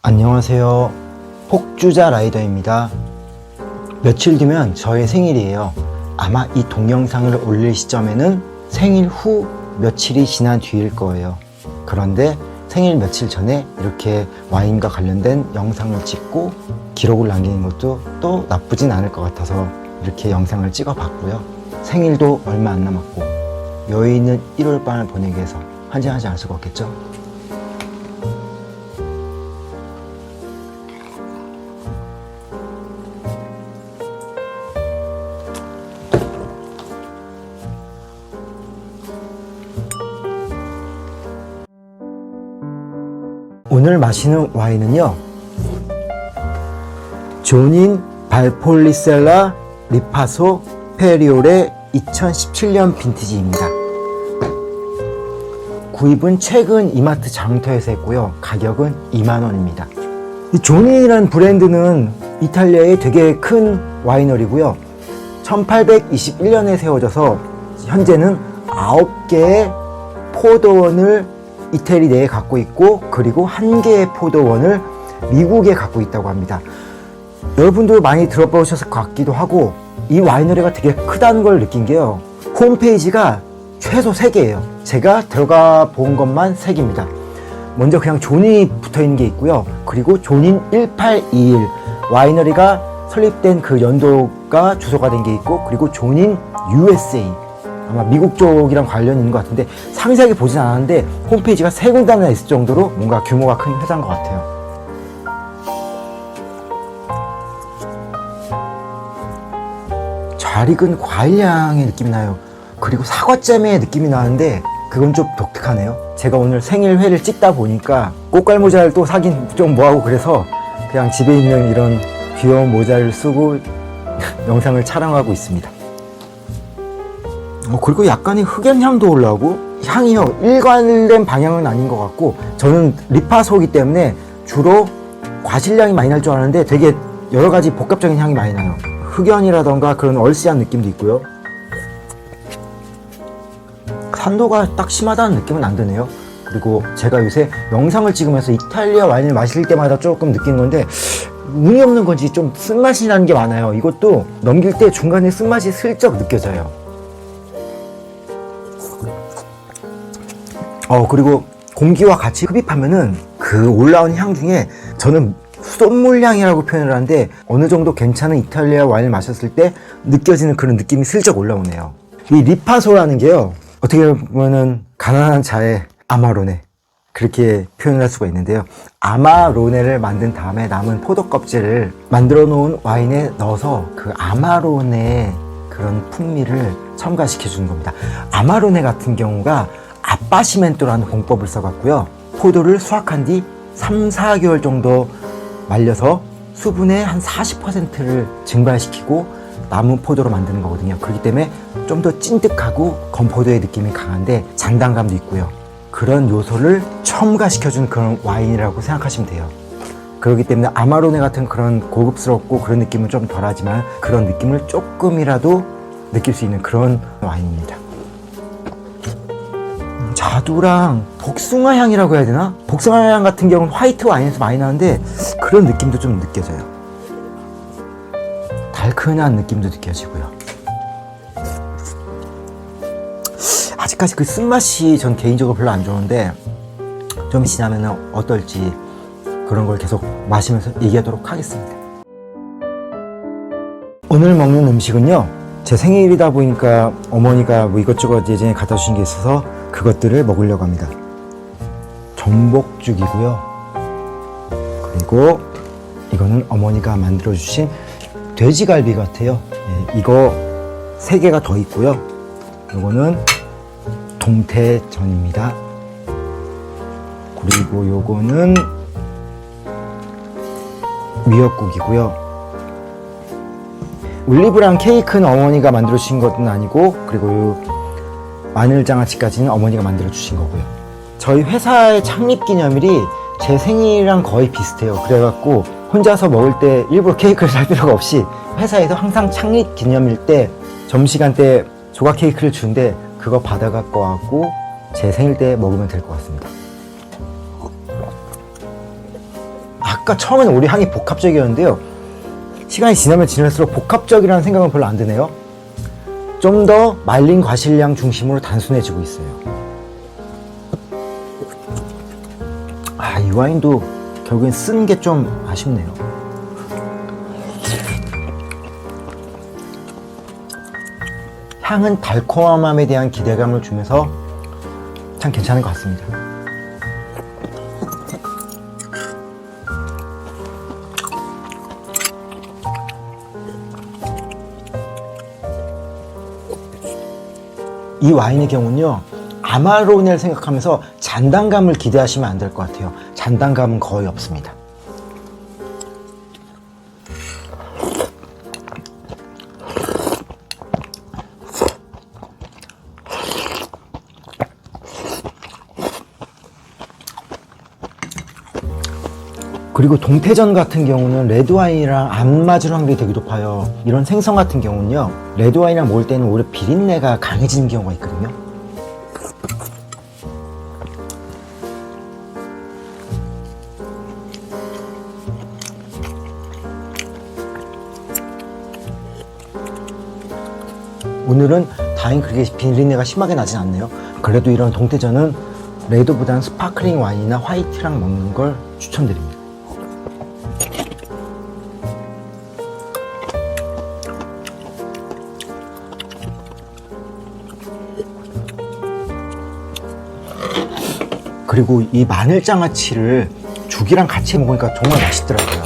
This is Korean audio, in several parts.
안녕하세요. 폭주자 라이더입니다. 며칠 뒤면 저의 생일이에요. 아마 이 동영상을 올릴 시점에는 생일 후 며칠이 지난 뒤일 거예요. 그런데 생일 며칠 전에 이렇게 와인과 관련된 영상을 찍고 기록을 남기는 것도 또 나쁘진 않을 것 같아서 이렇게 영상을 찍어 봤고요. 생일도 얼마 안 남았고 여유 있는 1월 밤을 보내기 위해서 한잔하지 않을 수가 없겠죠? 오늘 마시는 와인은요, 조닌 발폴리셀라 리파소 페리올의 2017년 빈티지입니다. 구입은 최근 이마트 장터에서 했고요. 가격은 2만원입니다. 이 조닌이라는 브랜드는 이탈리아의 되게 큰 와이너리고요. 1821년에 세워져서 현재는 9개의 포도원을 이태리 내에 갖고 있고, 그리고 1개의 포도원을 미국에 갖고 있다고 합니다. 여러분도 많이 들어보셨을 것 같기도 하고, 이 와이너리가 되게 크다는 걸 느낀 게요, 홈페이지가 최소 3개예요. 제가 들어가 본 것만 3개입니다. 먼저 그냥 존이 붙어 있는 게 있고요. 그리고 존인 1821 와이너리가 설립된 그 연도가 주소가 된 게 있고, 그리고 존인 USA, 아마 미국 쪽이랑 관련이 있는 것 같은데 상세하게 보진 않았는데 홈페이지가 3군데나 있을 정도로 뭔가 규모가 큰 회사인 것 같아요. 잘 익은 과일향의 느낌이 나요. 그리고 사과잼의 느낌이 나는데 그건 좀 독특하네요. 제가 오늘 생일회를 찍다 보니까 꽃갈 모자를 또 사긴 좀 뭐하고, 그래서 그냥 집에 있는 이런 귀여운 모자를 쓰고 영상을 촬영하고 있습니다. 그리고 약간의 흑연향도 올라오고, 향이요, 일관된 방향은 아닌 것 같고, 저는 리파소이기 때문에 주로 과실향이 많이 날 줄 알았는데 되게 여러 가지 복합적인 향이 많이 나요. 흑연이라던가 그런 얼씨한 느낌도 있고요. 산도가 딱 심하다는 느낌은 안 드네요. 그리고 제가 요새 영상을 찍으면서 이탈리아 와인을 마실 때마다 조금 느끼는 건데, 운이 없는 건지 좀 쓴맛이 나는 게 많아요. 이것도 넘길 때 중간에 쓴맛이 슬쩍 느껴져요. 그리고 공기와 같이 흡입하면은 그 올라오는 향 중에 저는 쏜물향이라고 표현을 하는데, 어느 정도 괜찮은 이탈리아 와인을 마셨을 때 느껴지는 그런 느낌이 슬쩍 올라오네요. 이 리파소라는 게요, 어떻게 보면은 가난한 자의 아마로네, 그렇게 표현을 할 수가 있는데요. 아마로네를 만든 다음에 남은 포도 껍질을 만들어 놓은 와인에 넣어서 그 아마로네의 그런 풍미를 첨가시켜 주는 겁니다. 아마로네 같은 경우가 아빠시멘토라는 공법을 써갖고요, 포도를 수확한 뒤 3-4개월 정도 말려서 수분의 한 40%를 증발시키고 남은 포도로 만드는 거거든요. 그렇기 때문에 좀 더 찐득하고 건포도의 느낌이 강한데 장단감도 있고요. 그런 요소를 첨가시켜준 그런 와인이라고 생각하시면 돼요. 그렇기 때문에 아마로네 같은 그런 고급스럽고 그런 느낌은 좀 덜하지만 그런 느낌을 조금이라도 느낄 수 있는 그런 와인입니다. 자두랑 복숭아 향이라고 해야 되나? 복숭아 향 같은 경우는 화이트 와인에서 많이 나는데 그런 느낌도 좀 느껴져요. 달큰한 느낌도 느껴지고요. 아직까지 그 쓴맛이 전 개인적으로 별로 안 좋은데, 좀 지나면 어떨지 그런 걸 계속 마시면서 얘기하도록 하겠습니다. 오늘 먹는 음식은요, 제 생일이다 보니까 어머니가 뭐 이것저것 예전에 갖다 주신 게 있어서 그것들을 먹으려고 합니다. 전복죽이고요. 그리고 이거는 어머니가 만들어 주신 돼지갈비 같아요. 이거 3개가 더 있고요. 이거는 동태전입니다. 그리고 요거는 미역국이고요. 올리브랑 케이크는 어머니가 만들어 주신 것은 아니고, 그리고 요 마늘장아찌까지는 어머니가 만들어 주신 거고요. 저희 회사의 창립 기념일이 제 생일이랑 거의 비슷해요. 그래갖고 혼자서 먹을 때 일부러 케이크를 살 필요가 없이 회사에서 항상 창립 기념일 때 점심시간 때 조각 케이크를 주는데 그거 받아갖고 와갖고 제 생일 때 먹으면 될 것 같습니다. 아까 처음에는 오히려 향이 복합적이었는데요. 시간이 지나면 지날수록 복합적이라는 생각은 별로 안 드네요. 좀 더 말린 과실향 중심으로 단순해지고 있어요. 이 와인도 결국엔 쓴 게 좀 아쉽네요. 향은 달콤함에 대한 기대감을 주면서 참 괜찮은 것 같습니다. 이 와인의 경우는요, 아마로네를 생각하면서 잔단감을 기대하시면 안 될 것 같아요. 잔단감은 거의 없습니다. 그리고 동태전 같은 경우는 레드와인이랑 안 맞을 확률이 되게 높아요. 이런 생선 같은 경우는요, 레드와인이랑 먹을 때는 오히려 비린내가 강해지는 경우가 있거든요. 오늘은 다행히 그렇게 비린내가 심하게 나진 않네요. 그래도 이런 동태전은 레드보다는 스파클링 와인이나 화이트랑 먹는 걸 추천드립니다. 그리고 이 마늘장아찌를 죽이랑 같이 먹으니까 정말 맛있더라고요.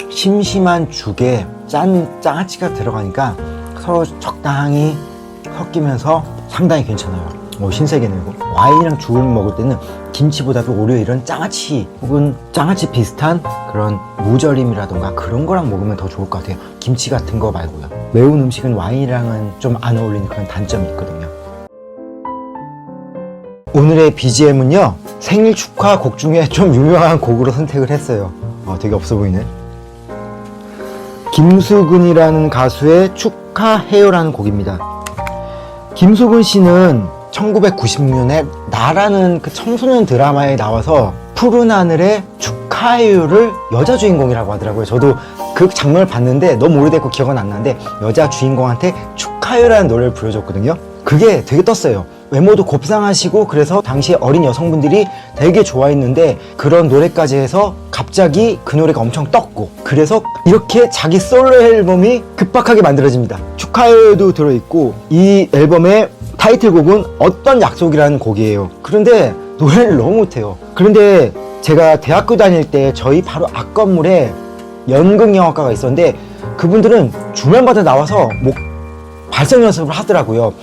심심한 죽에 짠 장아찌가 들어가니까 서로 적당히 섞이면서 상당히 괜찮아요. 신세계네요. 와인이랑 죽을 먹을 때는 김치보다도 오히려 이런 장아찌 혹은 장아찌 비슷한 그런 무절임이라던가 그런 거랑 먹으면 더 좋을 것 같아요. 김치 같은 거 말고요. 매운 음식은 와인이랑은 좀 안 어울리는 그런 단점이 있거든요. 오늘의 BGM은요, 생일 축하 곡 중에 좀 유명한 곡으로 선택을 했어요. 되게 없어 보이네. 김수근이라는 가수의 축하해요라는 곡입니다. 김수근 씨는 1996년에 나라는 그 청소년 드라마에 나와서 푸른 하늘의 축하해요를 여자 주인공이라고 하더라고요. 저도 그 장면을 봤는데 너무 오래됐고 기억은 안 나는데 여자 주인공한테 축하해요라는 노래를 불러줬거든요. 그게 되게 떴어요. 외모도 곱상하시고 그래서 당시에 어린 여성분들이 되게 좋아했는데 그런 노래까지 해서 갑자기 그 노래가 엄청 떴고 그래서 이렇게 자기 솔로 앨범이 급박하게 만들어집니다. 축하해요도 들어있고 이 앨범의 타이틀곡은 어떤 약속이라는 곡이에요. 그런데 노래를 너무 못해요. 그런데 제가 대학교 다닐 때 저희 바로 앞 건물에 연극영화과가 있었는데 그분들은 주말마다 나와서 뭐 발성 연습을 하더라고요.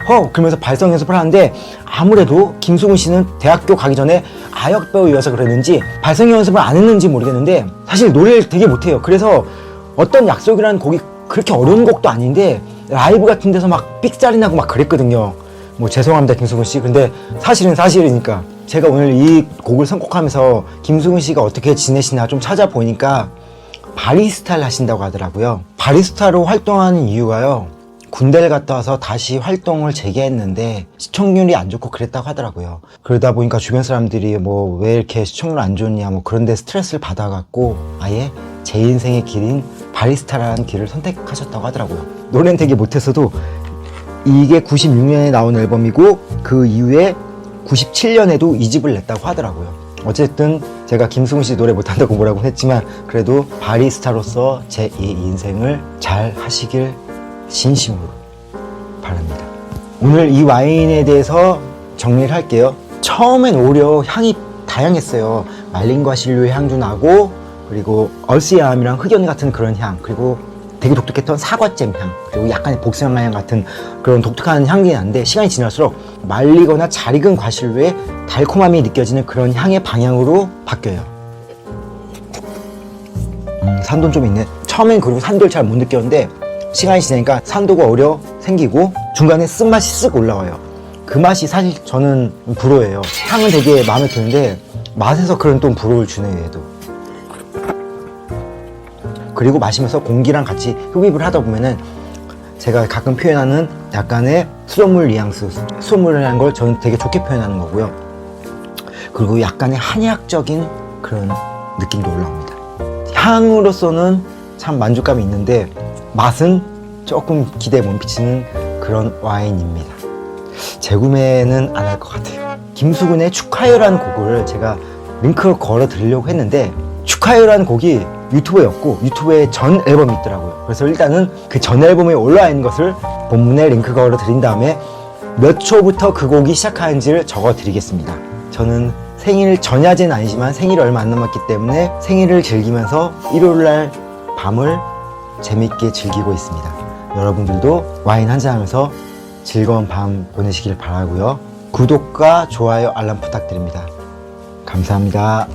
허 그러면서 발성 연습을 하는데 아무래도 김수근 씨는 대학교 가기 전에 아역 배우여서 그랬는지 발성 연습을 안 했는지 모르겠는데 사실 노래를 되게 못해요. 그래서 어떤 약속이라는 곡이 그렇게 어려운 곡도 아닌데 라이브 같은 데서 막 삑살이 나고 막 그랬거든요. 뭐 죄송합니다 김수근 씨. 근데 사실은 사실이니까 제가 오늘 이 곡을 선곡하면서 김수근 씨가 어떻게 지내시나 좀 찾아보니까 바리스타를 하신다고 하더라고요. 바리스타로 활동하는 이유가요, 군대를 갔다 와서 다시 활동을 재개했는데 시청률이 안 좋고 그랬다고 하더라고요. 그러다 보니까 주변 사람들이 뭐 왜 이렇게 시청률 안 좋냐 뭐 그런데 스트레스를 받아갖고 아예 제 인생의 길인 바리스타라는 길을 선택하셨다고 하더라고요. 노래는 되게 못했어도 이게 96년에 나온 앨범이고 그 이후에 97년에도 2집을 냈다고 하더라고요. 어쨌든 제가 김수근 씨 노래 못한다고 뭐라고 했지만 그래도 바리스타로서 제 이 인생을 잘 하시길 진심으로 바랍니다. 오늘 이 와인에 대해서 정리를 할게요. 처음엔 오히려 향이 다양했어요. 말린 과실류의 향도 나고 그리고 얼씨암이랑 흑연 같은 그런 향, 그리고 되게 독특했던 사과잼 향, 그리고 약간의 복숭아 향 같은 그런 독특한 향이 나는데 시간이 지날수록 말리거나 잘 익은 과실류의 달콤함이 느껴지는 그런 향의 방향으로 바뀌어요. 산도 좀 있네. 처음엔 그리고 산도를 잘 못 느꼈는데 시간이 지나니까 산도가 오려 생기고 중간에 쓴맛이 쓱 올라와요. 그 맛이 사실 저는 불호예요. 향은 되게 마음에 드는데 맛에서 그런 또 불호를 주네요. 얘도. 그리고 마시면서 공기랑 같이 흡입을 하다 보면은 제가 가끔 표현하는 약간의 수돗물 뉘앙스, 수돗물이라는 걸 저는 되게 좋게 표현하는 거고요. 그리고 약간의 한약적인 그런 느낌도 올라옵니다. 향으로서는 참 만족감이 있는데 맛은 조금 기대에 못 미치는 그런 와인입니다. 재구매는 안 할 것 같아요. 김수근의 축하해라는 곡을 제가 링크를 걸어 드리려고 했는데 축하해라는 곡이 유튜브에 없고 유튜브에 전 앨범이 있더라고요. 그래서 일단은 그 전 앨범에 올라와 있는 것을 본문에 링크 걸어 드린 다음에 몇 초부터 그 곡이 시작하는지를 적어 드리겠습니다. 저는 생일 전야제는 아니지만 생일이 얼마 안 남았기 때문에 생일을 즐기면서 일요일날 밤을 재밌게 즐기고 있습니다. 여러분들도 와인 한잔 하면서 즐거운 밤 보내시길 바라고요. 구독과 좋아요, 알람 부탁드립니다. 감사합니다.